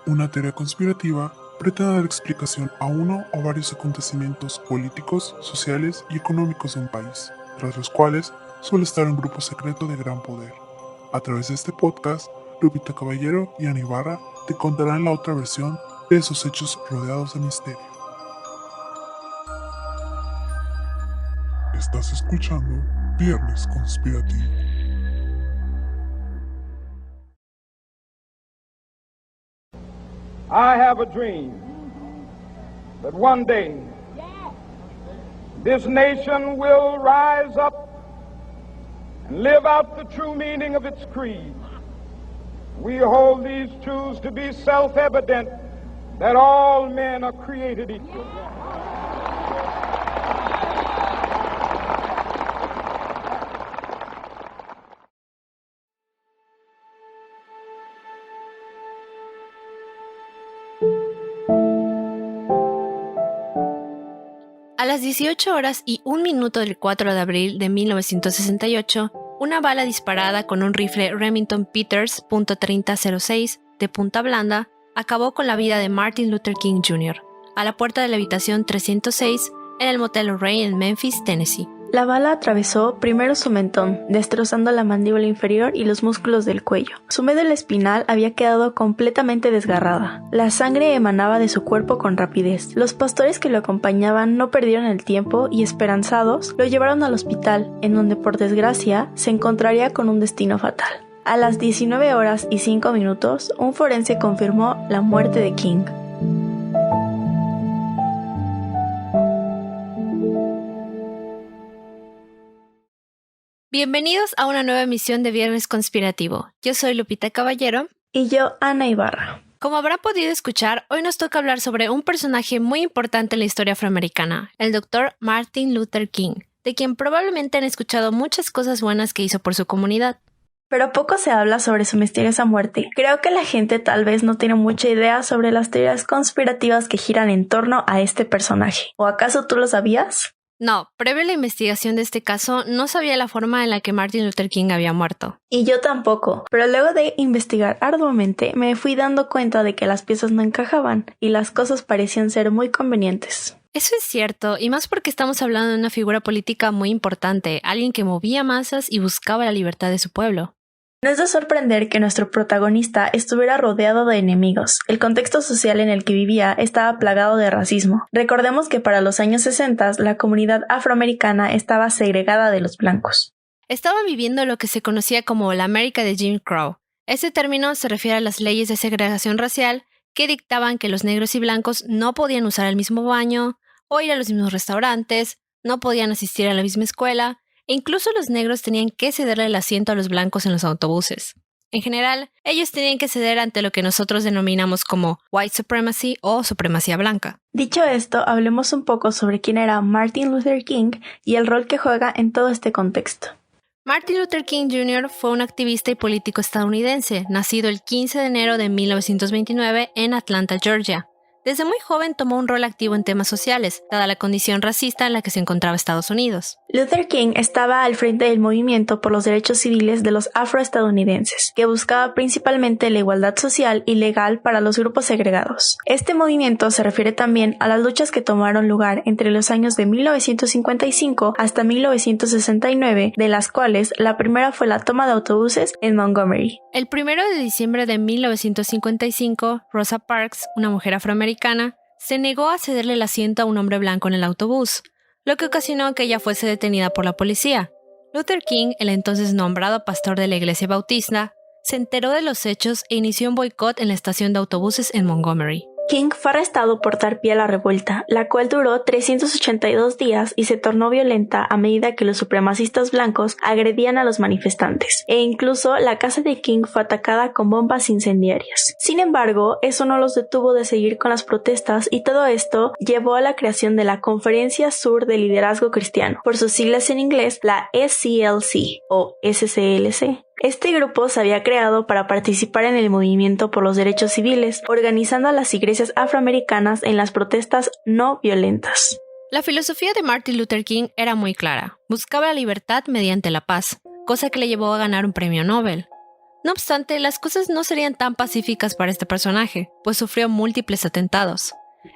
Una teoría conspirativa pretende dar explicación a uno o varios acontecimientos políticos, sociales y económicos de un país, tras los cuales suele estar un grupo secreto de gran poder. A través de este podcast, Lupita Caballero y Ana Ibarra te contarán la otra versión de esos hechos rodeados de misterio. Estás escuchando Viernes Conspirativo. I have a dream that one day this nation will rise up and live out the true meaning of its creed. We hold these truths to be self-evident that all men are created equal. A las 18:01 del 4 de abril de 1968, una bala disparada con un rifle Remington Peters .3006 de punta blanda acabó con la vida de Martin Luther King Jr. a la puerta de la habitación 306 en el Motel O'Reilly en Memphis, Tennessee. La bala atravesó primero su mentón, destrozando la mandíbula inferior y los músculos del cuello. Su médula espinal había quedado completamente desgarrada. La sangre emanaba de su cuerpo con rapidez. Los pastores que lo acompañaban no perdieron el tiempo y, esperanzados, lo llevaron al hospital, en donde por desgracia se encontraría con un destino fatal. A las 19:05, un forense confirmó la muerte de King. Bienvenidos a una nueva emisión de Viernes Conspirativo. Yo soy Lupita Caballero. Y yo, Ana Ibarra. Como habrán podido escuchar, hoy nos toca hablar sobre un personaje muy importante en la historia afroamericana, el Dr. Martin Luther King, de quien probablemente han escuchado muchas cosas buenas que hizo por su comunidad. Pero poco se habla sobre su misteriosa muerte. Creo que la gente tal vez no tiene mucha idea sobre las teorías conspirativas que giran en torno a este personaje. ¿O acaso tú lo sabías? No, previo a la investigación de este caso, no sabía la forma en la que Martin Luther King había muerto. Y yo tampoco, pero luego de investigar arduamente me fui dando cuenta de que las piezas no encajaban y las cosas parecían ser muy convenientes. Eso es cierto, y más porque estamos hablando de una figura política muy importante, alguien que movía masas y buscaba la libertad de su pueblo. No es de sorprender que nuestro protagonista estuviera rodeado de enemigos. El contexto social en el que vivía estaba plagado de racismo. Recordemos que para los años 60 la comunidad afroamericana estaba segregada de los blancos. Estaban viviendo lo que se conocía como la América de Jim Crow. Ese término se refiere a las leyes de segregación racial que dictaban que los negros y blancos no podían usar el mismo baño, o ir a los mismos restaurantes, no podían asistir a la misma escuela, e incluso los negros tenían que cederle el asiento a los blancos en los autobuses. En general, ellos tenían que ceder ante lo que nosotros denominamos como white supremacy o supremacía blanca. Dicho esto, hablemos un poco sobre quién era Martin Luther King y el rol que juega en todo este contexto. Martin Luther King Jr. fue un activista y político estadounidense, nacido el 15 de enero de 1929 en Atlanta, Georgia. Desde muy joven tomó un rol activo en temas sociales, dada la condición racista en la que se encontraba Estados Unidos. Luther King estaba al frente del movimiento por los derechos civiles de los afroestadounidenses, que buscaba principalmente la igualdad social y legal para los grupos segregados. Este movimiento se refiere también a las luchas que tomaron lugar entre los años de 1955 hasta 1969, de las cuales la primera fue la toma de autobuses en Montgomery. El 1 de diciembre de 1955, Rosa Parks, una mujer afroamericana, se negó a cederle el asiento a un hombre blanco en el autobús, lo que ocasionó que ella fuese detenida por la policía. Luther King, el entonces nombrado pastor de la iglesia bautista, se enteró de los hechos e inició un boicot en la estación de autobuses en Montgomery. King fue arrestado por dar pie a la revuelta, la cual duró 382 días y se tornó violenta a medida que los supremacistas blancos agredían a los manifestantes, e incluso la casa de King fue atacada con bombas incendiarias. Sin embargo, eso no los detuvo de seguir con las protestas y todo esto llevó a la creación de la Conferencia Sur de Liderazgo Cristiano, por sus siglas en inglés la SCLC o SCLC. Este grupo se había creado para participar en el movimiento por los derechos civiles, organizando a las iglesias afroamericanas en las protestas no violentas. La filosofía de Martin Luther King era muy clara. Buscaba la libertad mediante la paz, cosa que le llevó a ganar un premio Nobel. No obstante, las cosas no serían tan pacíficas para este personaje, pues sufrió múltiples atentados.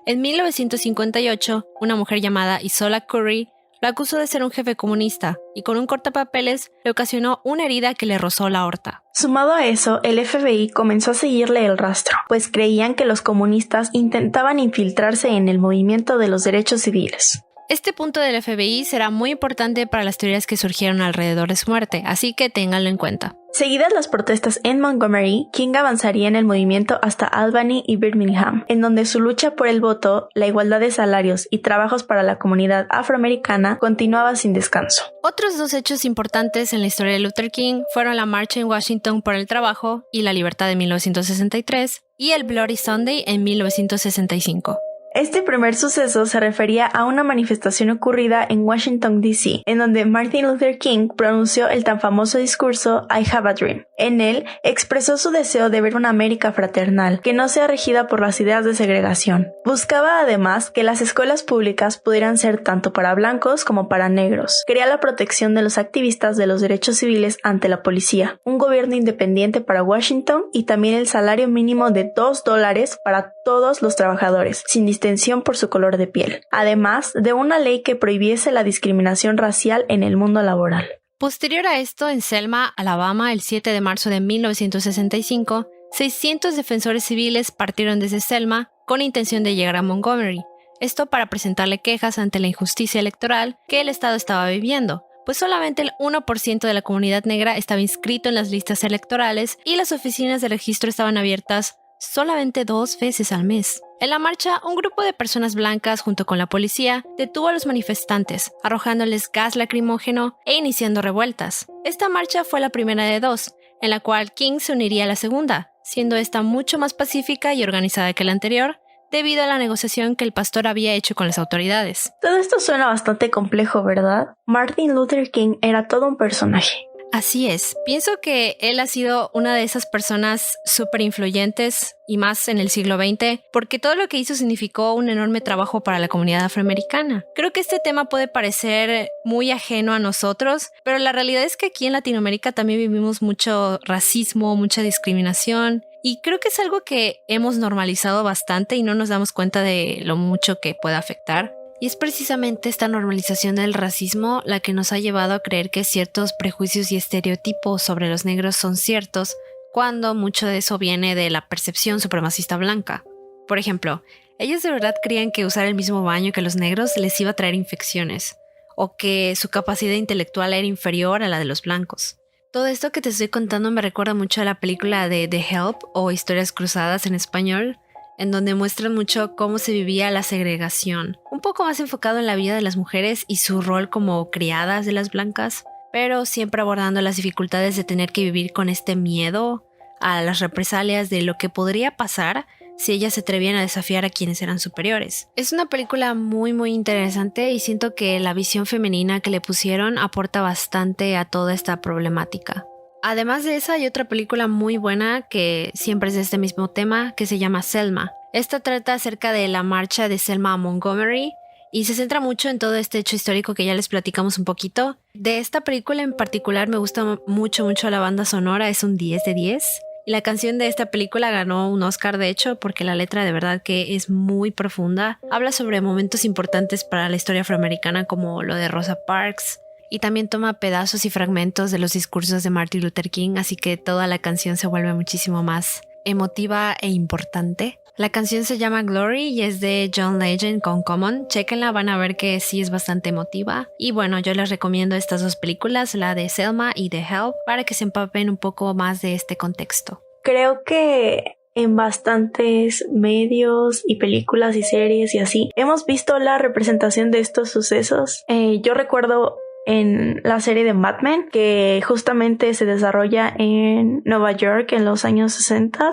En 1958, una mujer llamada Isola Curry lo acusó de ser un jefe comunista y con un cortapapeles le ocasionó una herida que le rozó la aorta. Sumado a eso, el FBI comenzó a seguirle el rastro, pues creían que los comunistas intentaban infiltrarse en el movimiento de los derechos civiles. Este punto del FBI será muy importante para las teorías que surgieron alrededor de su muerte, así que ténganlo en cuenta. Seguidas las protestas en Montgomery, King avanzaría en el movimiento hasta Albany y Birmingham, en donde su lucha por el voto, la igualdad de salarios y trabajos para la comunidad afroamericana continuaba sin descanso. Otros dos hechos importantes en la historia de Luther King fueron la marcha en Washington por el trabajo y la libertad de 1963 y el Bloody Sunday en 1965. Este primer suceso se refería a una manifestación ocurrida en Washington, D.C., en donde Martin Luther King pronunció el tan famoso discurso I Have a Dream. En él, expresó su deseo de ver una América fraternal, que no sea regida por las ideas de segregación. Buscaba además que las escuelas públicas pudieran ser tanto para blancos como para negros. Quería la protección de los activistas de los derechos civiles ante la policía, un gobierno independiente para Washington y también el salario mínimo de $2 para todos los trabajadores, sin distinción por su color de piel, además de una ley que prohibiese la discriminación racial en el mundo laboral. Posterior a esto, en Selma, Alabama, el 7 de marzo de 1965, 600 defensores civiles partieron desde Selma con intención de llegar a Montgomery, esto para presentarle quejas ante la injusticia electoral que el estado estaba viviendo, pues solamente el 1% de la comunidad negra estaba inscrito en las listas electorales y las oficinas de registro estaban abiertas solamente 2 veces al mes. En la marcha, un grupo de personas blancas junto con la policía detuvo a los manifestantes, arrojándoles gas lacrimógeno e iniciando revueltas. Esta marcha fue la primera de 2, en la cual King se uniría a la segunda, siendo esta mucho más pacífica y organizada que la anterior, debido a la negociación que el pastor había hecho con las autoridades. Todo esto suena bastante complejo, ¿verdad? Martin Luther King era todo un personaje. Así es, pienso que él ha sido una de esas personas súper influyentes y más en el siglo XX, porque todo lo que hizo significó un enorme trabajo para la comunidad afroamericana. Creo que este tema puede parecer muy ajeno a nosotros, pero la realidad es que aquí en Latinoamérica también vivimos mucho racismo, mucha discriminación, y creo que es algo que hemos normalizado bastante y no nos damos cuenta de lo mucho que puede afectar. Y es precisamente esta normalización del racismo la que nos ha llevado a creer que ciertos prejuicios y estereotipos sobre los negros son ciertos, cuando mucho de eso viene de la percepción supremacista blanca. Por ejemplo, ellos de verdad creían que usar el mismo baño que los negros les iba a traer infecciones, o que su capacidad intelectual era inferior a la de los blancos. Todo esto que te estoy contando me recuerda mucho a la película de The Help o Historias Cruzadas en español, en donde muestran mucho cómo se vivía la segregación, un poco más enfocado en la vida de las mujeres y su rol como criadas de las blancas, pero siempre abordando las dificultades de tener que vivir con este miedo a las represalias de lo que podría pasar si ellas se atrevían a desafiar a quienes eran superiores. Es una película muy interesante y siento que la visión femenina que le pusieron aporta bastante a toda esta problemática. Además de esa, hay otra película muy buena que siempre es de este mismo tema, que se llama Selma. Esta trata acerca de la marcha de Selma a Montgomery y se centra mucho en todo este hecho histórico que ya les platicamos un poquito. De esta película en particular me gusta mucho la banda sonora, es un 10 de 10. Y la canción de esta película ganó un Oscar, de hecho, porque la letra de verdad que es muy profunda. Habla sobre momentos importantes para la historia afroamericana como lo de Rosa Parks, y también toma pedazos y fragmentos de los discursos de Martin Luther King, así que toda la canción se vuelve muchísimo más emotiva e importante. La canción se llama Glory y es de John Legend con Common. Chéquenla, van a ver que sí es bastante emotiva. Y bueno, yo les recomiendo estas 2 películas, la de Selma y The Help, para que se empapen un poco más de este contexto. Creo que en bastantes medios y películas y series y así hemos visto la representación de estos sucesos. Yo recuerdo en la serie de Mad Men, que justamente se desarrolla en Nueva York en los años 60.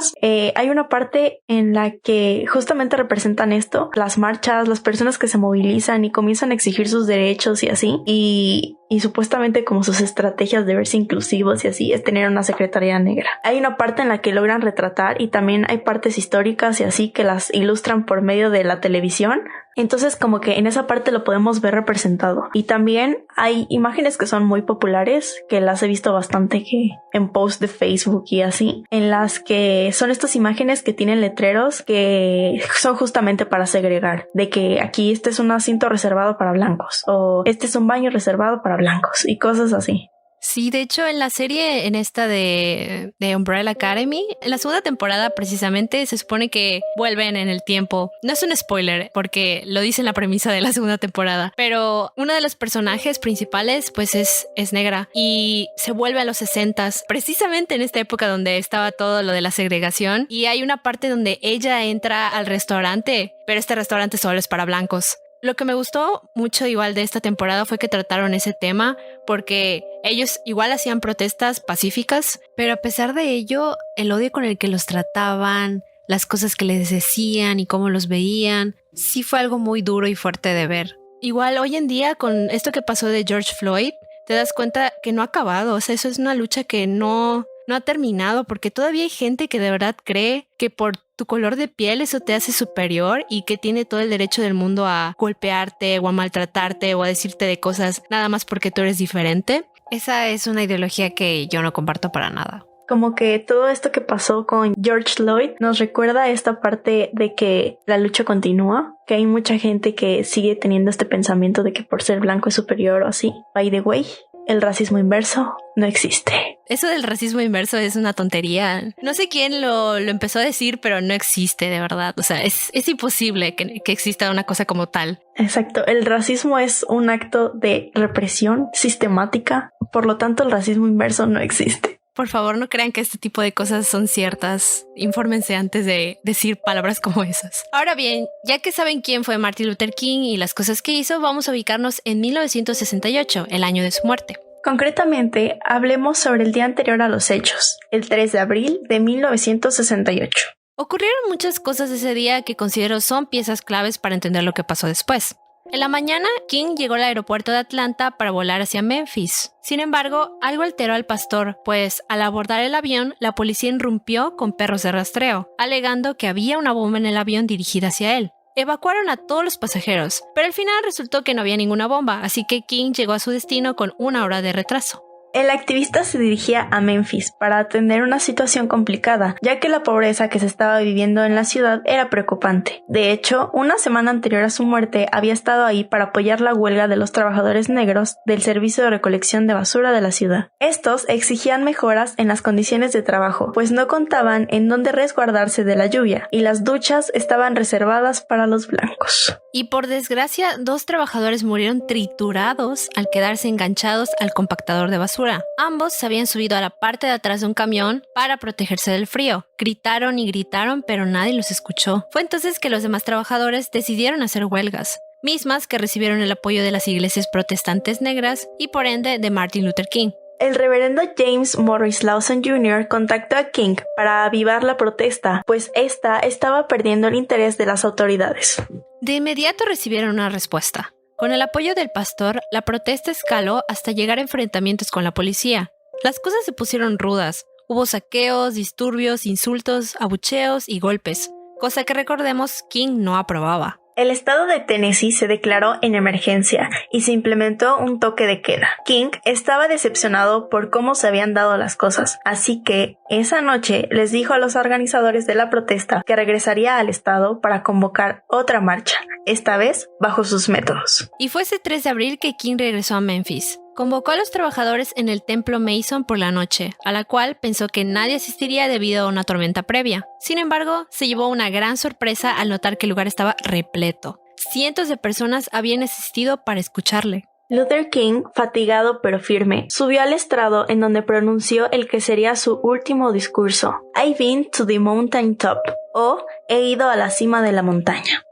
Hay una parte en la que justamente representan esto, las marchas, las personas que se movilizan y comienzan a exigir sus derechos y así, y supuestamente como sus estrategias de verse inclusivos y así es tener una secretaría negra. Hay una parte en la que logran retratar y también hay partes históricas y así que las ilustran por medio de la televisión, Entonces como que en esa parte lo podemos ver representado. Y también hay imágenes que son muy populares, que las he visto bastante que en posts de Facebook y así, en las que son estas imágenes que tienen letreros que son justamente para segregar, de que aquí este es un asiento reservado para blancos o este es un baño reservado para blancos y cosas así. Sí, de hecho en la serie, en esta de Umbrella Academy, en la segunda temporada precisamente se supone que vuelven en el tiempo. No es un spoiler porque lo dice en la premisa de la segunda temporada, pero una de los personajes principales pues es negra y se vuelve a los 60s, precisamente en esta época donde estaba todo lo de la segregación, y hay una parte donde ella entra al restaurante, pero este restaurante solo es para blancos. Lo que me gustó mucho igual de esta temporada fue que trataron ese tema porque ellos igual hacían protestas pacíficas, pero a pesar de ello, el odio con el que los trataban, las cosas que les decían y cómo los veían, sí fue algo muy duro y fuerte de ver. Igual hoy en día con esto que pasó de George Floyd, te das cuenta que no ha acabado, o sea, eso es una lucha que no ha terminado porque todavía hay gente que de verdad cree que por tu color de piel eso te hace superior y que tiene todo el derecho del mundo a golpearte o a maltratarte o a decirte de cosas nada más porque tú eres diferente. Esa es una ideología que yo no comparto para nada. Como que todo esto que pasó con George Floyd nos recuerda esta parte de que la lucha continúa, que hay mucha gente que sigue teniendo este pensamiento de que por ser blanco es superior o así. By the way, el racismo inverso no existe. Eso del racismo inverso es una tontería. No sé quién lo empezó a decir, pero no existe de verdad. O sea, es imposible que exista una cosa como tal. Exacto. El racismo es un acto de represión sistemática. Por lo tanto, el racismo inverso no existe. Por favor, no crean que este tipo de cosas son ciertas. Infórmense antes de decir palabras como esas. Ahora bien, ya que saben quién fue Martin Luther King y las cosas que hizo, vamos a ubicarnos en 1968, el año de su muerte. Concretamente, hablemos sobre el día anterior a los hechos, el 3 de abril de 1968. Ocurrieron muchas cosas ese día que considero son piezas claves para entender lo que pasó después. En la mañana, King llegó al aeropuerto de Atlanta para volar hacia Memphis. Sin embargo, algo alteró al pastor, pues al abordar el avión, la policía irrumpió con perros de rastreo, alegando que había una bomba en el avión dirigida hacia él. Evacuaron a todos los pasajeros, pero al final resultó que no había ninguna bomba, así que King llegó a su destino con 1 hora de retraso. El activista se dirigía a Memphis para atender una situación complicada, ya que la pobreza que se estaba viviendo en la ciudad era preocupante. De hecho, una semana anterior a su muerte había estado ahí para apoyar la huelga de los trabajadores negros del servicio de recolección de basura de la ciudad. Estos exigían mejoras en las condiciones de trabajo, pues no contaban en dónde resguardarse de la lluvia, y las duchas estaban reservadas para los blancos. Y por desgracia, 2 trabajadores murieron triturados al quedarse enganchados al compactador de basura. Ambos se habían subido a la parte de atrás de un camión para protegerse del frío. Gritaron y gritaron, pero nadie los escuchó. Fue entonces que los demás trabajadores decidieron hacer huelgas, mismas que recibieron el apoyo de las iglesias protestantes negras y por ende de Martin Luther King. El reverendo James Morris Lawson Jr. contactó a King para avivar la protesta, pues esta estaba perdiendo el interés de las autoridades. De inmediato recibieron una respuesta. Con el apoyo del pastor, la protesta escaló hasta llegar a enfrentamientos con la policía. Las cosas se pusieron rudas. Hubo saqueos, disturbios, insultos, abucheos y golpes, cosa que recordemos King no aprobaba. El estado de Tennessee se declaró en emergencia y se implementó un toque de queda. King estaba decepcionado por cómo se habían dado las cosas, así que esa noche les dijo a los organizadores de la protesta que regresaría al estado para convocar otra marcha, esta vez bajo sus métodos. Y fue ese 3 de abril que King regresó a Memphis. Convocó a los trabajadores en el templo Mason por la noche, a la cual pensó que nadie asistiría debido a una tormenta previa. Sin embargo, se llevó una gran sorpresa al notar que el lugar estaba repleto. Cientos de personas habían asistido para escucharle. Luther King, fatigado pero firme, subió al estrado en donde pronunció el que sería su último discurso. I've been to the mountain top, o he ido a la cima de la montaña.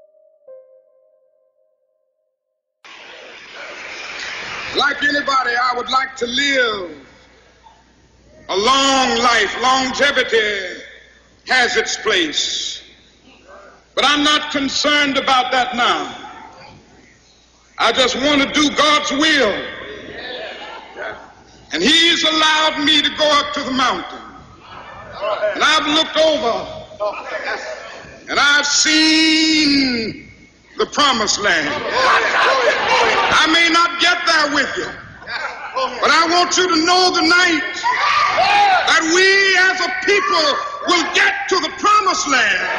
Like anybody, I would like to live a long life. Longevity has its place. But I'm not concerned about that now. I just want to do God's will. And He's allowed me to go up to the mountain. And I've looked over and I've seen the promised land. I may not get there with you, but I want you to know tonight that we as a people will get to the promised land.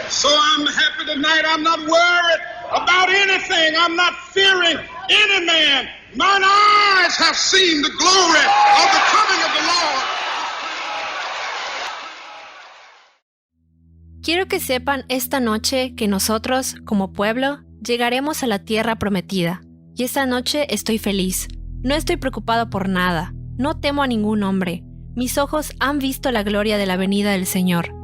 So I'm happy tonight. I'm not worried about anything. I'm not fearing any man. Mine eyes have seen the glory of the coming of the Lord. Quiero que sepan esta noche que nosotros, como pueblo, llegaremos a la tierra prometida. Y esta noche estoy feliz. No estoy preocupado por nada. No temo a ningún hombre. Mis ojos han visto la gloria de la venida del Señor.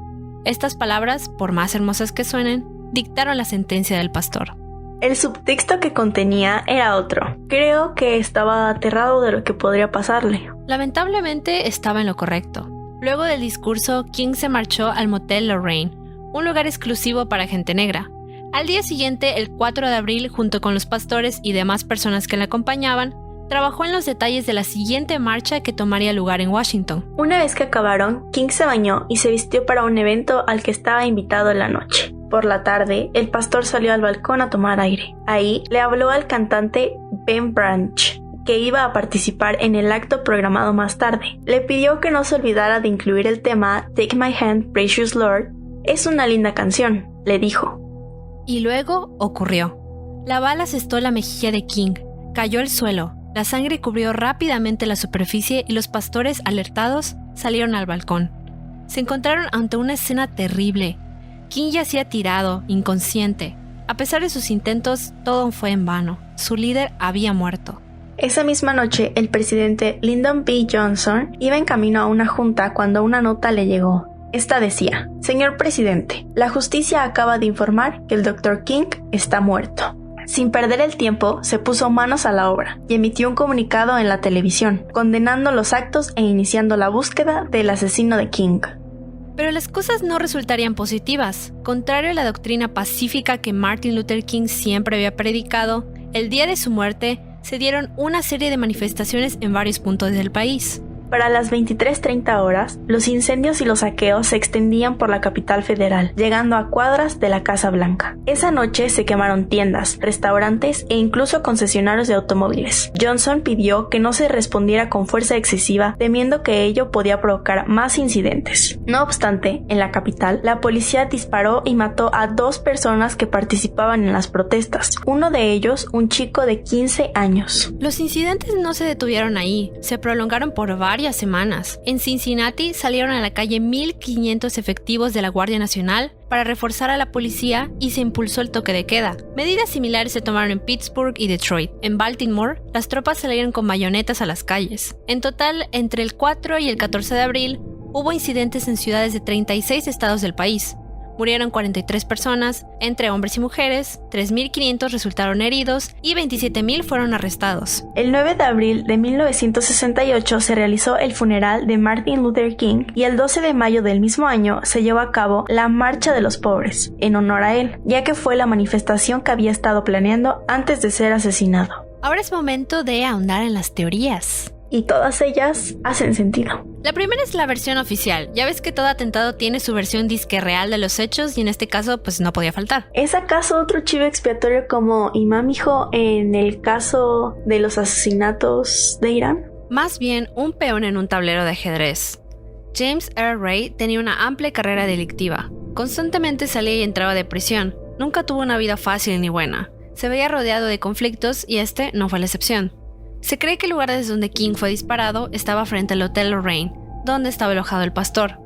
Estas palabras, por más hermosas que suenen, dictaron la sentencia del pastor. El subtexto que contenía era otro. Creo que estaba aterrado de lo que podría pasarle. Lamentablemente estaba en lo correcto. Luego del discurso, King se marchó al Motel Lorraine, un lugar exclusivo para gente negra. Al día siguiente, el 4 de abril, junto con los pastores y demás personas que le acompañaban, trabajó en los detalles de la siguiente marcha que tomaría lugar en Washington. Una vez que acabaron, King se bañó y se vistió para un evento al que estaba invitado en la noche. Por la tarde, el pastor salió al balcón a tomar aire. Ahí le habló al cantante Ben Branch, que iba a participar en el acto programado más tarde. Le pidió que no se olvidara de incluir el tema Take My Hand, Precious Lord. Es una linda canción, le dijo. Y luego ocurrió. La bala asestó la mejilla de King, cayó al suelo. La sangre cubrió rápidamente la superficie y los pastores, alertados, salieron al balcón. Se encontraron ante una escena terrible. King yacía tirado, inconsciente. A pesar de sus intentos, todo fue en vano. Su líder había muerto. Esa misma noche, el presidente Lyndon B. Johnson iba en camino a una junta cuando una nota le llegó. Esta decía: Señor presidente, la justicia acaba de informar que el Dr. King está muerto. Sin perder el tiempo, se puso manos a la obra y emitió un comunicado en la televisión, condenando los actos e iniciando la búsqueda del asesino de King. Pero las cosas no resultarían positivas. Contrario a la doctrina pacífica que Martin Luther King siempre había predicado, el día de su muerte se dieron una serie de manifestaciones en varios puntos del país. Para las 23:30 horas, los incendios y los saqueos se extendían por la capital federal, llegando a cuadras de la Casa Blanca. Esa noche se quemaron tiendas, restaurantes e incluso concesionarios de automóviles. Johnson pidió que no se respondiera con fuerza excesiva, temiendo que ello podía provocar más incidentes. No obstante, en la capital, la policía disparó y mató a 2 personas que participaban en las protestas, uno de ellos un chico de 15 años. Los incidentes no se detuvieron ahí, se prolongaron por varias semanas. En Cincinnati salieron a la calle 1,500 efectivos de la Guardia Nacional para reforzar a la policía y se impulsó el toque de queda. Medidas similares se tomaron en Pittsburgh y Detroit. En Baltimore, las tropas salieron con bayonetas a las calles. En total, entre el 4 y el 14 de abril, hubo incidentes en ciudades de 36 estados del país. Murieron 43 personas, entre hombres y mujeres, 3.500 resultaron heridos y 27.000 fueron arrestados. El 9 de abril de 1968 se realizó el funeral de Martin Luther King y el 12 de mayo del mismo año se llevó a cabo la Marcha de los Pobres, en honor a él, ya que fue la manifestación que había estado planeando antes de ser asesinado. Ahora es momento de ahondar en las teorías. Y todas ellas hacen sentido. La primera es la versión oficial. Ya ves que todo atentado tiene su versión disque real de los hechos y en este caso pues no podía faltar. ¿Es acaso otro chivo expiatorio como Imam Hijo en el caso de los asesinatos de Irán? Más bien un peón en un tablero de ajedrez. James Earl Ray tenía una amplia carrera delictiva. Constantemente salía y entraba de prisión. Nunca tuvo una vida fácil ni buena. Se veía rodeado de conflictos y este no fue la excepción. Se cree que el lugar desde donde King fue disparado estaba frente al Hotel Lorraine, donde estaba alojado el pastor.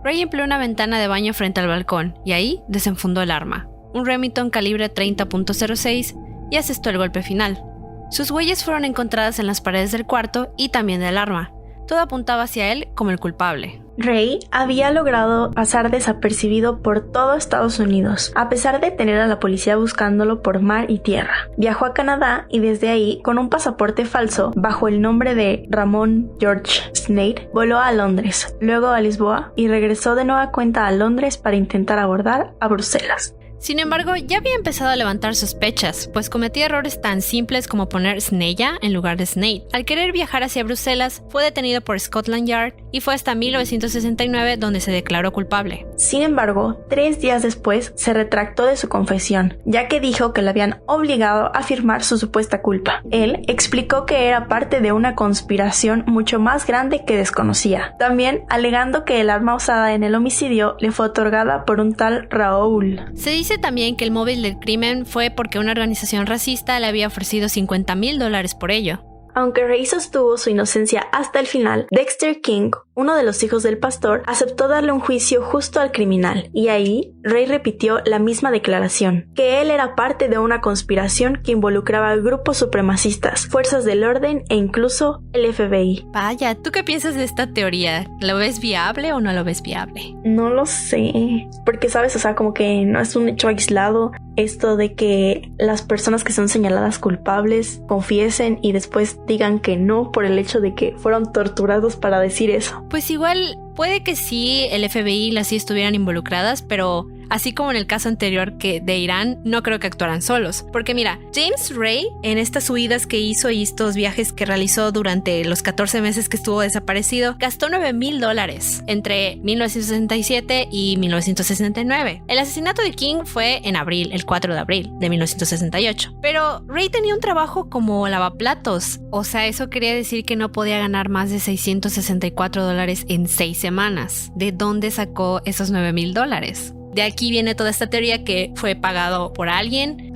Ray empleó una ventana de baño frente al balcón y ahí desenfundó el arma, un Remington calibre .30.06, y asestó el golpe final. Sus huellas fueron encontradas en las paredes del cuarto y también del arma. Todo apuntaba hacia él como el culpable. Ray había logrado pasar desapercibido por todo Estados Unidos, a pesar de tener a la policía buscándolo por mar y tierra. Viajó a Canadá y desde ahí, con un pasaporte falso, bajo el nombre de Ramon George Sneyd, voló a Londres, luego a Lisboa y regresó de nueva cuenta a Londres para intentar abordar a Bruselas. Sin embargo, ya había empezado a levantar sospechas, pues cometía errores tan simples como poner Sneja en lugar de Snade. Al querer viajar hacia Bruselas, fue detenido por Scotland Yard y fue hasta 1969 donde se declaró culpable. Sin embargo, 3 días después se retractó de su confesión, ya que dijo que le habían obligado a firmar su supuesta culpa. Él explicó que era parte de una conspiración mucho más grande que desconocía, también alegando que el arma usada en el homicidio le fue otorgada por un tal Raoul. Se dice también que el móvil del crimen fue porque una organización racista le había ofrecido $50,000 por ello. Aunque Ray sostuvo su inocencia hasta el final, Dexter King, uno de los hijos del pastor, aceptó darle un juicio justo al criminal, y ahí Ray repitió la misma declaración, que él era parte de una conspiración que involucraba grupos supremacistas, fuerzas del orden e incluso el FBI. Vaya, ¿tú qué piensas de esta teoría? ¿Lo ves viable o no lo ves viable? No lo sé, porque sabes, o sea, como que no es un hecho aislado esto de que las personas que son señaladas culpables confiesen y después digan que no por el hecho de que fueron torturados para decir eso. Pues igual puede que sí el FBI y la CIA estuvieran involucradas, pero así como en el caso anterior que de Irán, no creo que actuaran solos. Porque mira, James Ray, en estas huidas que hizo y estos viajes que realizó durante los 14 meses que estuvo desaparecido, gastó $9,000 entre 1967 y 1969. El asesinato de King fue en abril, el 4 de abril de 1968. Pero Ray tenía un trabajo como lavaplatos. O sea, eso quería decir que no podía ganar más de $664 en 6 semanas. ¿De dónde sacó esos $9,000? De aquí viene toda esta teoría que fue pagado por alguien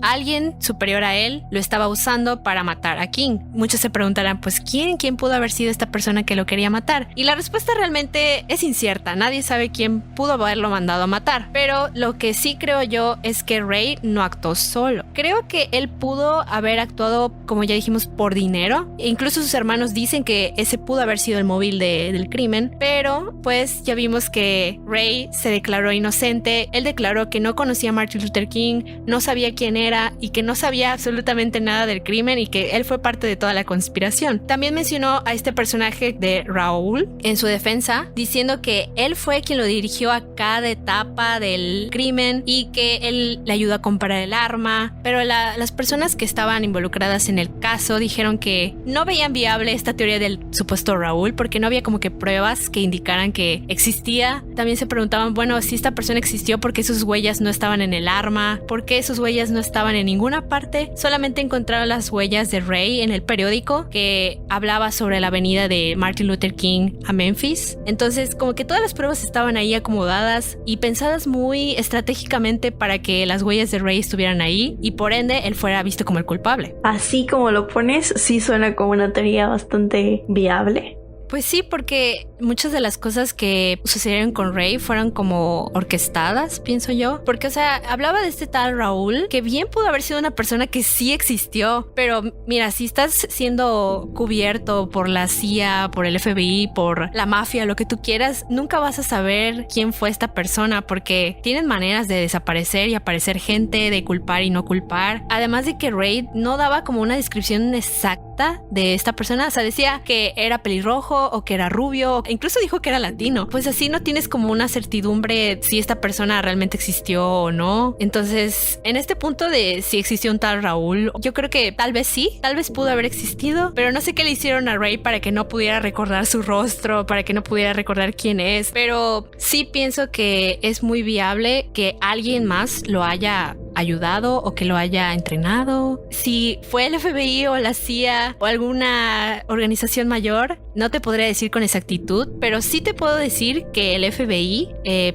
superior a él lo estaba usando para matar a King. Muchos se preguntarán, pues ¿quién pudo haber sido esta persona que lo quería matar? Y la respuesta realmente es incierta. Nadie sabe quién pudo haberlo mandado a matar. Pero lo que sí creo yo es que Ray no actuó solo. Creo que él pudo haber actuado, como ya dijimos, por dinero. E incluso sus hermanos dicen que ese pudo haber sido el móvil del crimen. Pero pues ya vimos que Ray se declaró inocente. Él declaró que no conocía a Martin Luther King, no sabía quién era y que no sabía absolutamente nada del crimen y que él fue parte de toda la conspiración. También mencionó a este personaje de Raoul en su defensa, diciendo que él fue quien lo dirigió a cada etapa del crimen y que él le ayudó a comprar el arma. Pero las personas que estaban involucradas en el caso dijeron que no veían viable esta teoría del supuesto Raoul porque no había como que pruebas que indicaran que existía. También se preguntaban, bueno, si esta persona existió, ¿por qué sus huellas no estaban en el arma? ¿Por qué sus huellas no estaban en ninguna parte? Solamente encontraron las huellas de Ray en el periódico que hablaba sobre la venida de Martin Luther King a Memphis. Entonces, como que todas las pruebas estaban ahí acomodadas y pensadas muy estratégicamente para que las huellas de Ray estuvieran ahí y por ende él fuera visto como el culpable. Así como lo pones, sí suena como una teoría bastante viable. Pues sí, porque muchas de las cosas que sucedieron con Ray fueron como orquestadas, pienso yo. Porque, o sea, hablaba de este tal Raúl, que bien pudo haber sido una persona que sí existió. Pero mira, si estás siendo cubierto por la CIA, por el FBI, por la mafia, lo que tú quieras, nunca vas a saber quién fue esta persona porque tienen maneras de desaparecer y aparecer gente, de culpar y no culpar. Además de que Ray no daba como una descripción exacta de esta persona. O sea, decía que era pelirrojo o que era rubio, e incluso dijo que era latino. Pues así no tienes como una certidumbre si esta persona realmente existió o no. Entonces, en este punto de si existió un tal Raúl, yo creo que tal vez sí, tal vez pudo haber existido, pero no sé qué le hicieron a Ray para que no pudiera recordar su rostro, para que no pudiera recordar quién es, pero sí pienso que es muy viable que alguien más lo haya ayudado o que lo haya entrenado. Si fue el FBI o la CIA o alguna organización mayor, no te podría decir con exactitud, pero sí te puedo decir que el FBI,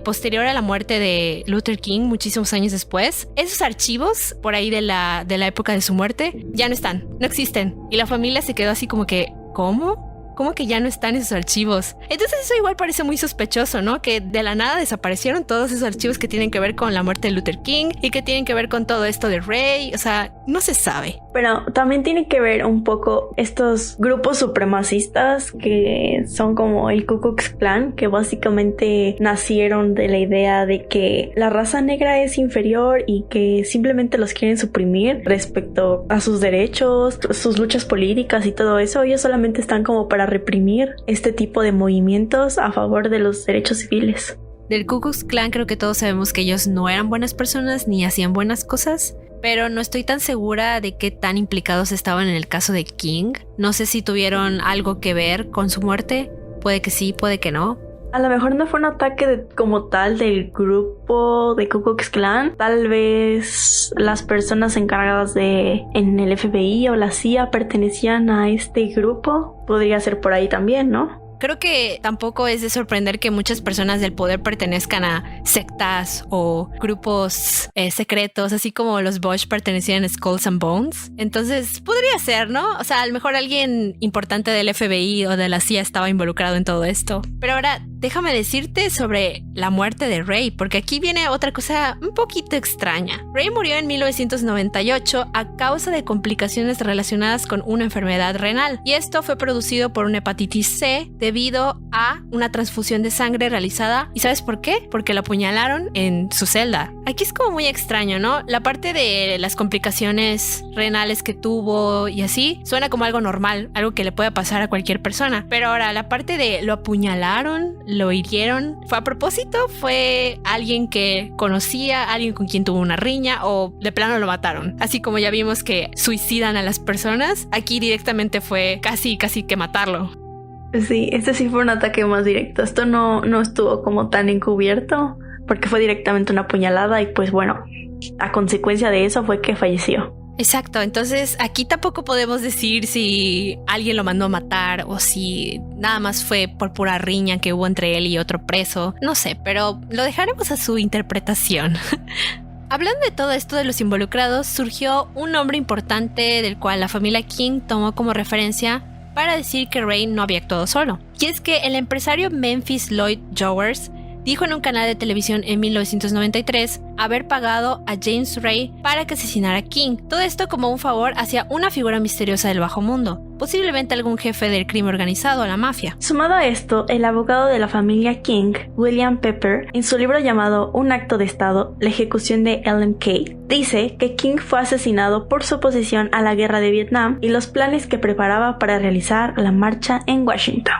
posterior a la muerte de Luther King, muchísimos años después, esos archivos por ahí de la época de su muerte ya no están, no existen. Y la familia se quedó así como que, ¿cómo? ¿Cómo que ya no están esos archivos? Entonces eso igual parece muy sospechoso, ¿no? Que de la nada desaparecieron todos esos archivos que tienen que ver con la muerte de Luther King y que tienen que ver con todo esto de Ray. O sea, no se sabe. Pero también tiene que ver un poco estos grupos supremacistas que son como el Ku Klux Klan, que básicamente nacieron de la idea de que la raza negra es inferior y que simplemente los quieren suprimir respecto a sus derechos, sus luchas políticas y todo eso. Ellos solamente están como para reprimir este tipo de movimientos a favor de los derechos civiles. Del Ku Klux Klan creo que todos sabemos que ellos no eran buenas personas ni hacían buenas cosas, pero no estoy tan segura de qué tan implicados estaban en el caso de King. No sé si tuvieron algo que ver con su muerte. Puede que sí, puede que no. A lo mejor no fue un ataque como tal del grupo de Ku Klux Klan. Tal vez las personas encargadas en el FBI o la CIA pertenecían a este grupo. Podría ser por ahí también, ¿no? Creo que tampoco es de sorprender que muchas personas del poder pertenezcan a sectas o grupos secretos, así como los Bush pertenecían a Skulls and Bones. Entonces, podría ser, ¿no? O sea, a lo mejor alguien importante del FBI o de la CIA estaba involucrado en todo esto. Pero ahora, déjame decirte sobre la muerte de Ray, porque aquí viene otra cosa un poquito extraña. Ray murió en 1998 a causa de complicaciones relacionadas con una enfermedad renal, y esto fue producido por una hepatitis C debido a una transfusión de sangre realizada. ¿Y sabes por qué? Porque lo apuñalaron en su celda. Aquí es como muy extraño, ¿no? La parte de las complicaciones renales que tuvo y así suena como algo normal, algo que le puede pasar a cualquier persona. Pero ahora, la parte de lo apuñalaron, lo hirieron, ¿fue a propósito? ¿Fue alguien que conocía, alguien con quien tuvo una riña, o de plano lo mataron? Así como ya vimos que suicidan a las personas, aquí directamente fue casi que matarlo. Sí, este sí fue un ataque más directo. Esto no estuvo como tan encubierto, porque fue directamente una puñalada y pues bueno, a consecuencia de eso fue que falleció. Exacto, entonces aquí tampoco podemos decir si alguien lo mandó a matar o si nada más fue por pura riña que hubo entre él y otro preso. No sé, pero lo dejaremos a su interpretación. Hablando de todo esto de los involucrados, surgió un nombre importante del cual la familia King tomó como referencia para decir que Ray no había actuado solo. Y es que el empresario Memphis Lloyd Jowers dijo en un canal de televisión en 1993 haber pagado a James Ray para que asesinara a King. Todo esto como un favor hacia una figura misteriosa del bajo mundo, posiblemente algún jefe del crimen organizado o la mafia. Sumado a esto, el abogado de la familia King, William Pepper, en su libro llamado Un acto de estado, la ejecución de LMK, dice que King fue asesinado por su oposición a la guerra de Vietnam y los planes que preparaba para realizar la marcha en Washington.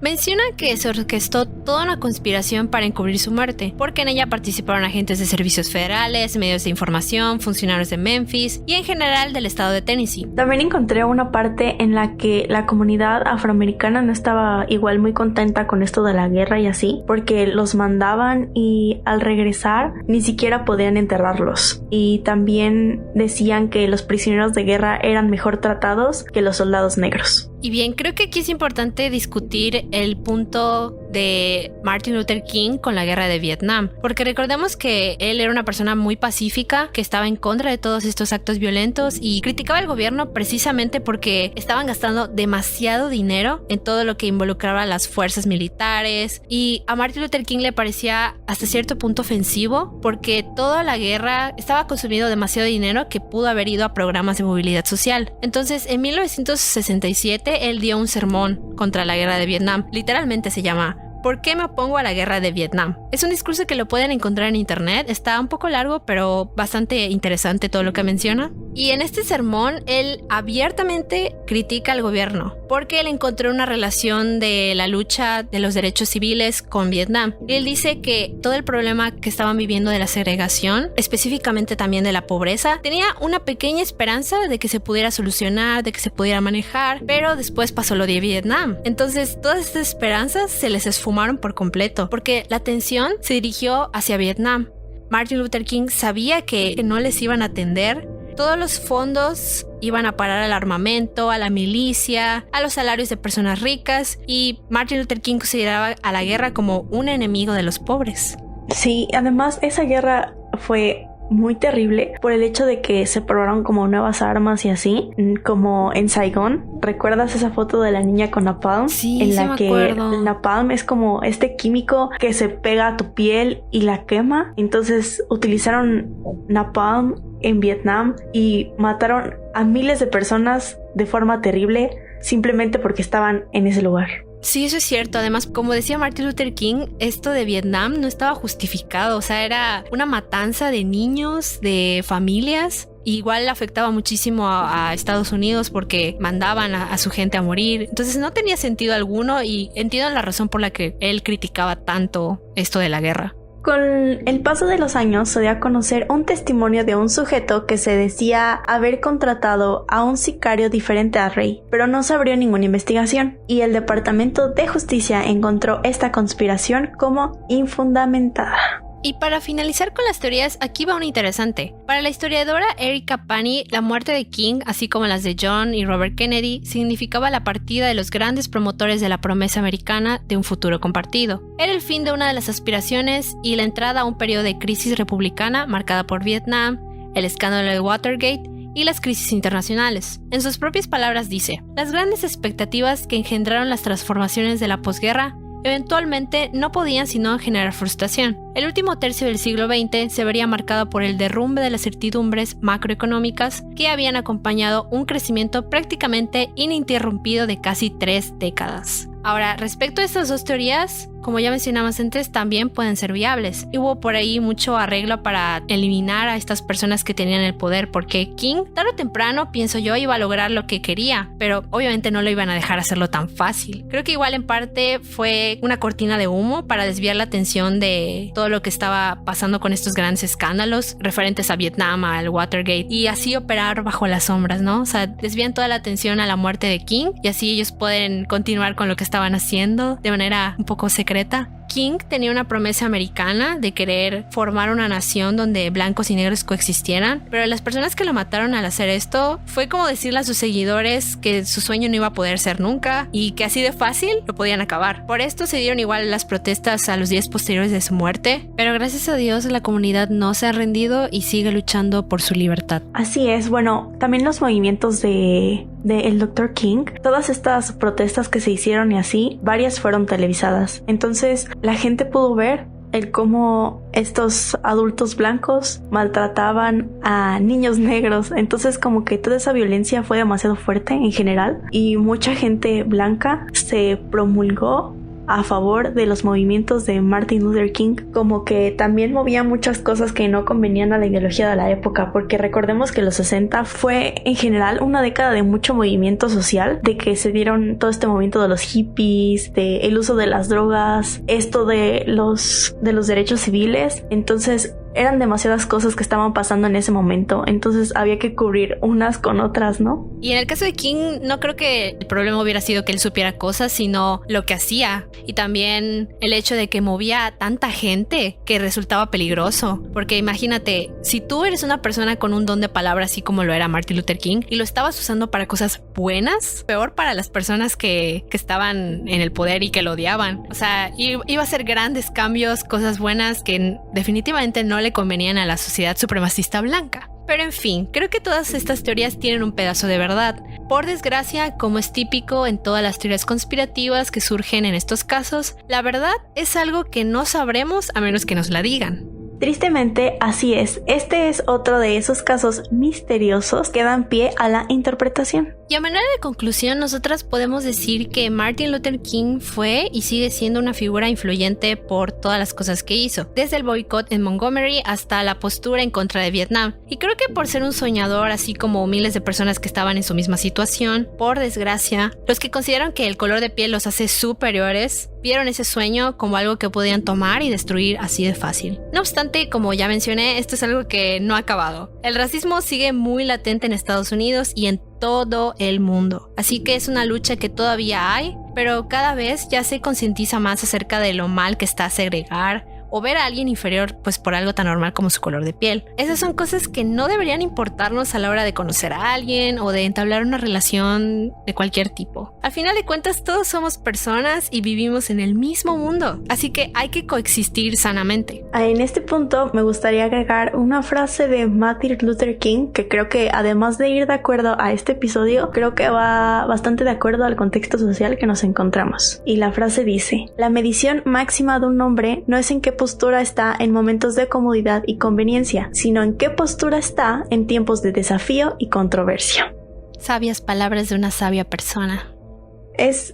Menciona que se orquestó toda una conspiración para encubrir su muerte, porque en ella participaron agentes de servicios federales, medios de información, funcionarios de Memphis y en general del estado de Tennessee. También encontré una parte en la que la comunidad afroamericana no estaba igual muy contenta con esto de la guerra y así, porque los mandaban y al regresar ni siquiera podían enterrarlos. Y también decían que los prisioneros de guerra eran mejor tratados que los soldados negros. Y bien, creo que aquí es importante discutir el punto de Martin Luther King con la guerra de Vietnam, porque recordemos que él era una persona muy pacífica, que estaba en contra de todos estos actos violentos y criticaba al gobierno precisamente porque estaban gastando demasiado dinero en todo lo que involucraba a las fuerzas militares, y a Martin Luther King le parecía hasta cierto punto ofensivo porque toda la guerra estaba consumiendo demasiado dinero que pudo haber ido a programas de movilidad social. Entonces, en 1967 él dio un sermón contra la guerra de Vietnam, literalmente se llama ¿Por qué me opongo a la guerra de Vietnam? Es un discurso que lo pueden encontrar en internet, está un poco largo pero bastante interesante todo lo que menciona. Y en este sermón él abiertamente critica al gobierno porque él encontró una relación de la lucha de los derechos civiles con Vietnam. Él dice que todo el problema que estaban viviendo de la segregación, específicamente también de la pobreza, tenía una pequeña esperanza de que se pudiera solucionar, de que se pudiera manejar, pero después pasó lo de Vietnam. Entonces todas estas esperanzas se les esfumaron por completo porque la atención se dirigió hacia Vietnam. Martin Luther King sabía que no les iban a atender. Todos los fondos iban a parar al armamento, a la milicia, a los salarios de personas ricas, y Martin Luther King consideraba a la guerra como un enemigo de los pobres. Sí, además esa guerra fue muy terrible por el hecho de que se probaron como nuevas armas y así, como en Saigón. ¿Recuerdas esa foto de la niña con napalm? Sí, en sí la me que acuerdo. el napalm es como este químico que se pega a tu piel y la quema. Entonces utilizaron napalm en Vietnam y mataron a miles de personas de forma terrible simplemente porque estaban en ese lugar. Sí, eso es cierto. Además, como decía Martin Luther King, esto de Vietnam no estaba justificado. O sea, era una matanza de niños, de familias. Igual afectaba muchísimo a Estados Unidos porque mandaban a su gente a morir. Entonces no tenía sentido alguno y entiendo la razón por la que él criticaba tanto esto de la guerra. Con el paso de los años se dio a conocer un testimonio de un sujeto que se decía haber contratado a un sicario diferente a Ray, pero no se abrió ninguna investigación y el Departamento de Justicia encontró esta conspiración como infundamentada. Y para finalizar con las teorías, aquí va una interesante. Para la historiadora Erica Pani, la muerte de King, así como las de John y Robert Kennedy, significaba la partida de los grandes promotores de la promesa americana de un futuro compartido. Era el fin de una de las aspiraciones y la entrada a un periodo de crisis republicana marcada por Vietnam, el escándalo de Watergate y las crisis internacionales. En sus propias palabras dice: las grandes expectativas que engendraron las transformaciones de la posguerra eventualmente no podían sino generar frustración. El último tercio del siglo XX se vería marcado por el derrumbe de las certidumbres macroeconómicas que habían acompañado un crecimiento prácticamente ininterrumpido de casi 3 décadas. Ahora, respecto a estas dos teorías, como ya mencionamos antes, también pueden ser viables. Hubo por ahí mucho arreglo para eliminar a estas personas que tenían el poder, porque King, tarde o temprano, pienso yo, iba a lograr lo que quería, pero obviamente no lo iban a dejar hacerlo tan fácil. Creo que igual en parte fue una cortina de humo para desviar la atención de todo lo que estaba pasando con estos grandes escándalos referentes a Vietnam, al Watergate, y así operar bajo las sombras, ¿no? O sea, desvían toda la atención a la muerte de King y así ellos pueden continuar con lo que estaban haciendo de manera un poco secreta. King tenía una promesa americana de querer formar una nación donde blancos y negros coexistieran, pero las personas que lo mataron al hacer esto fue como decirle a sus seguidores que su sueño no iba a poder ser nunca y que así de fácil lo podían acabar. Por esto se dieron igual las protestas a los días posteriores de su muerte, pero gracias a Dios la comunidad no se ha rendido y sigue luchando por su libertad. Así es, bueno, también los movimientos de el Dr. King, todas estas protestas que se hicieron y así, varias fueron televisadas. Entonces la gente pudo ver el cómo estos adultos blancos maltrataban a niños negros. Entonces como que toda esa violencia fue demasiado fuerte en general y mucha gente blanca se promulgó a favor de los movimientos de Martin Luther King, como que también movía muchas cosas que no convenían a la ideología de la época, porque recordemos que los 60 fue en general una década de mucho movimiento social, de que se dieron todo este movimiento de los hippies, de el uso de las drogas, esto de los derechos civiles. Entonces eran demasiadas cosas que estaban pasando en ese momento, entonces había que cubrir unas con otras, ¿no? Y en el caso de King, no creo que el problema hubiera sido que él supiera cosas, sino lo que hacía. Y también el hecho de que movía a tanta gente que resultaba peligroso. Porque imagínate, si tú eres una persona con un don de palabra así como lo era Martin Luther King y lo estabas usando para cosas buenas, peor para las personas que estaban en el poder y que lo odiaban. O sea, iba a hacer grandes cambios, cosas buenas que definitivamente no le convenían a la sociedad supremacista blanca. Pero en fin, creo que todas estas teorías tienen un pedazo de verdad. Por desgracia, como es típico en todas las teorías conspirativas que surgen en estos casos, la verdad es algo que no sabremos a menos que nos la digan. Tristemente, así es. Este es otro de esos casos misteriosos que dan pie a la interpretación. Y a manera de conclusión, nosotras podemos decir que Martin Luther King fue y sigue siendo una figura influyente por todas las cosas que hizo, desde el boicot en Montgomery hasta la postura en contra de Vietnam. Y creo que por ser un soñador, así como miles de personas que estaban en su misma situación, por desgracia, los que consideran que el color de piel los hace superiores, vieron ese sueño como algo que podían tomar y destruir así de fácil. No obstante, como ya mencioné, esto es algo que no ha acabado. El racismo sigue muy latente en Estados Unidos y en todo el mundo. Así que es una lucha que todavía hay, pero cada vez ya se concientiza más acerca de lo mal que está segregar o ver a alguien inferior pues por algo tan normal como su color de piel. Esas son cosas que no deberían importarnos a la hora de conocer a alguien o de entablar una relación de cualquier tipo. Al final de cuentas, todos somos personas y vivimos en el mismo mundo, así que hay que coexistir sanamente. En este punto me gustaría agregar una frase de Martin Luther King que creo que, además de ir de acuerdo a este episodio, creo que va bastante de acuerdo al contexto social que nos encontramos. Y la frase dice: la medición máxima de un hombre no es en qué postura está en momentos de comodidad y conveniencia, sino en qué postura está en tiempos de desafío y controversia. Sabias palabras de una sabia persona.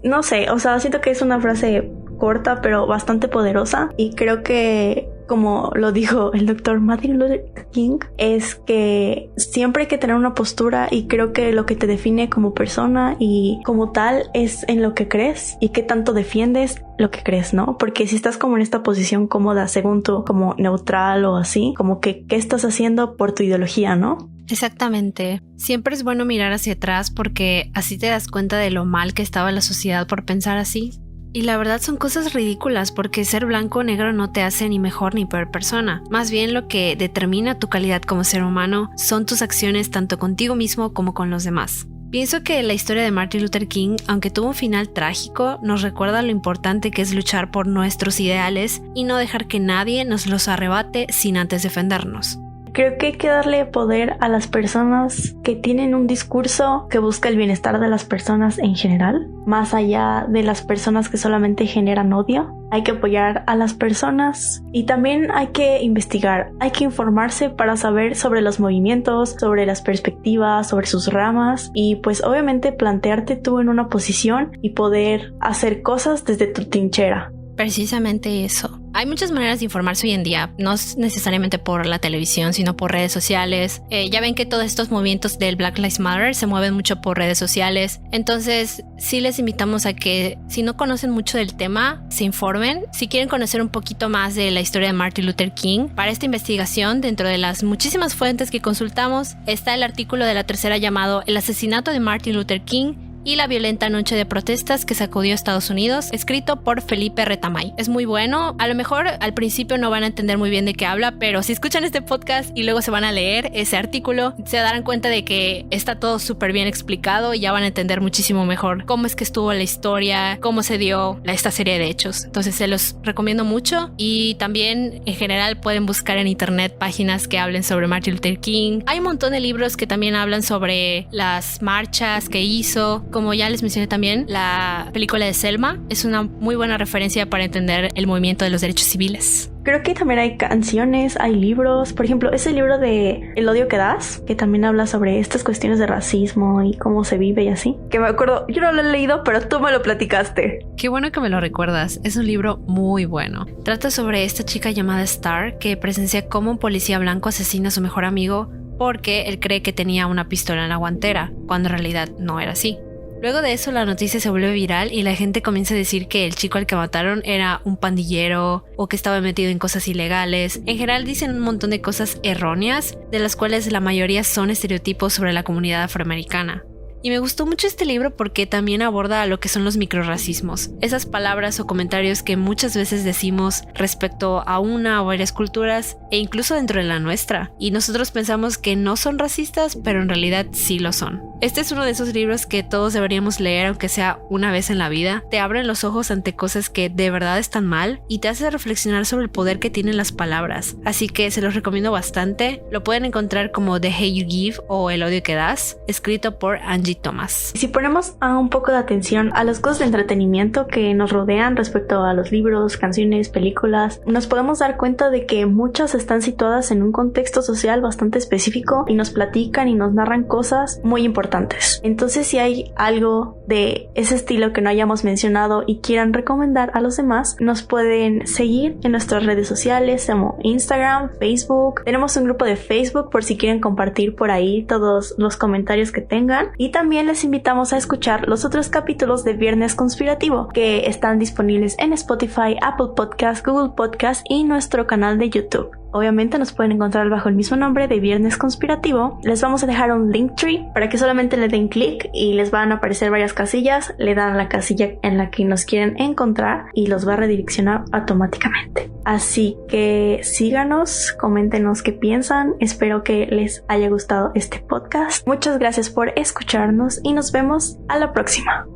no sé, o sea, siento que es una frase corta pero bastante poderosa y creo que, como lo dijo el doctor Martin Luther King, es que siempre hay que tener una postura y creo que lo que te define como persona y como tal es en lo que crees y qué tanto defiendes lo que crees, ¿no? Porque si estás como en esta posición cómoda según tú, como neutral o así, como que ¿qué estás haciendo por tu ideología, no? Exactamente. Siempre es bueno mirar hacia atrás porque así te das cuenta de lo mal que estaba la sociedad por pensar así. Y la verdad son cosas ridículas porque ser blanco o negro no te hace ni mejor ni peor persona. Más bien lo que determina tu calidad como ser humano son tus acciones tanto contigo mismo como con los demás. Pienso que la historia de Martin Luther King, aunque tuvo un final trágico, nos recuerda lo importante que es luchar por nuestros ideales y no dejar que nadie nos los arrebate sin antes defendernos. Creo que hay que darle poder a las personas que tienen un discurso que busca el bienestar de las personas en general, más allá de las personas que solamente generan odio. Hay que apoyar a las personas y también hay que investigar, hay que informarse para saber sobre los movimientos, sobre las perspectivas, sobre sus ramas y pues obviamente plantearte tú en una posición y poder hacer cosas desde tu trinchera. Precisamente eso. Hay muchas maneras de informarse hoy en día, no necesariamente por la televisión, sino por redes sociales. Ya ven que todos estos movimientos del Black Lives Matter se mueven mucho por redes sociales. Entonces, sí les invitamos a que, si no conocen mucho del tema, se informen. Si quieren conocer un poquito más de la historia de Martin Luther King, para esta investigación, dentro de las muchísimas fuentes que consultamos, está el artículo de La Tercera llamado El asesinato de Martin Luther King y la violenta noche de protestas que sacudió a Estados Unidos, escrito por Felipe Retamay. Es muy bueno, a lo mejor al principio no van a entender muy bien de qué habla, pero si escuchan este podcast y luego se van a leer ese artículo, se darán cuenta de que está todo súper bien explicado y ya van a entender muchísimo mejor cómo es que estuvo la historia, cómo se dio esta serie de hechos. Entonces se los recomiendo mucho y también en general pueden buscar en internet páginas que hablen sobre Martin Luther King. Hay un montón de libros que también hablan sobre las marchas que hizo. Como ya les mencioné también, la película de Selma es una muy buena referencia para entender el movimiento de los derechos civiles. Creo que también hay canciones, hay libros, por ejemplo, ese libro de El odio que das, que también habla sobre estas cuestiones de racismo y cómo se vive y así. Que me acuerdo, yo no lo he leído, pero tú me lo platicaste. Qué bueno que me lo recuerdas, es un libro muy bueno. Trata sobre esta chica llamada Star que presencia cómo un policía blanco asesina a su mejor amigo porque él cree que tenía una pistola en la guantera, cuando en realidad no era así. Luego de eso la noticia se vuelve viral y la gente comienza a decir que el chico al que mataron era un pandillero o que estaba metido en cosas ilegales. En general dicen un montón de cosas erróneas, de las cuales la mayoría son estereotipos sobre la comunidad afroamericana. Y me gustó mucho este libro porque también aborda lo que son los microrracismos, esas palabras o comentarios que muchas veces decimos respecto a una o varias culturas e incluso dentro de la nuestra. Y nosotros pensamos que no son racistas, pero en realidad sí lo son. Este es uno de esos libros que todos deberíamos leer aunque sea una vez en la vida. Te abren los ojos ante cosas que de verdad están mal y te hace reflexionar sobre el poder que tienen las palabras. Así que se los recomiendo bastante. Lo pueden encontrar como The Hate You Give o El odio que das, escrito por Angie Thomas. Si ponemos un poco de atención a las cosas de entretenimiento que nos rodean respecto a los libros, canciones, películas, nos podemos dar cuenta de que muchas están situadas en un contexto social bastante específico y nos platican y nos narran cosas muy importantes. Entonces, si hay algo de ese estilo que no hayamos mencionado y quieran recomendar a los demás, nos pueden seguir en nuestras redes sociales como Instagram, Facebook. Tenemos un grupo de Facebook por si quieren compartir por ahí todos los comentarios que tengan, y también les invitamos a escuchar los otros capítulos de Viernes Conspirativo que están disponibles en Spotify, Apple Podcast, Google Podcast y nuestro canal de YouTube. Obviamente nos pueden encontrar bajo el mismo nombre de Viernes Conspirativo. Les vamos a dejar un Linktree para que solamente le den clic y les van a aparecer varias casillas. Le dan a la casilla en la que nos quieren encontrar y los va a redireccionar automáticamente. Así que síganos, coméntenos qué piensan. Espero que les haya gustado este podcast. Muchas gracias por escucharnos y nos vemos a la próxima.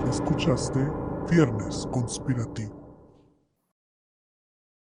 Escuchaste Viernes Conspirativo.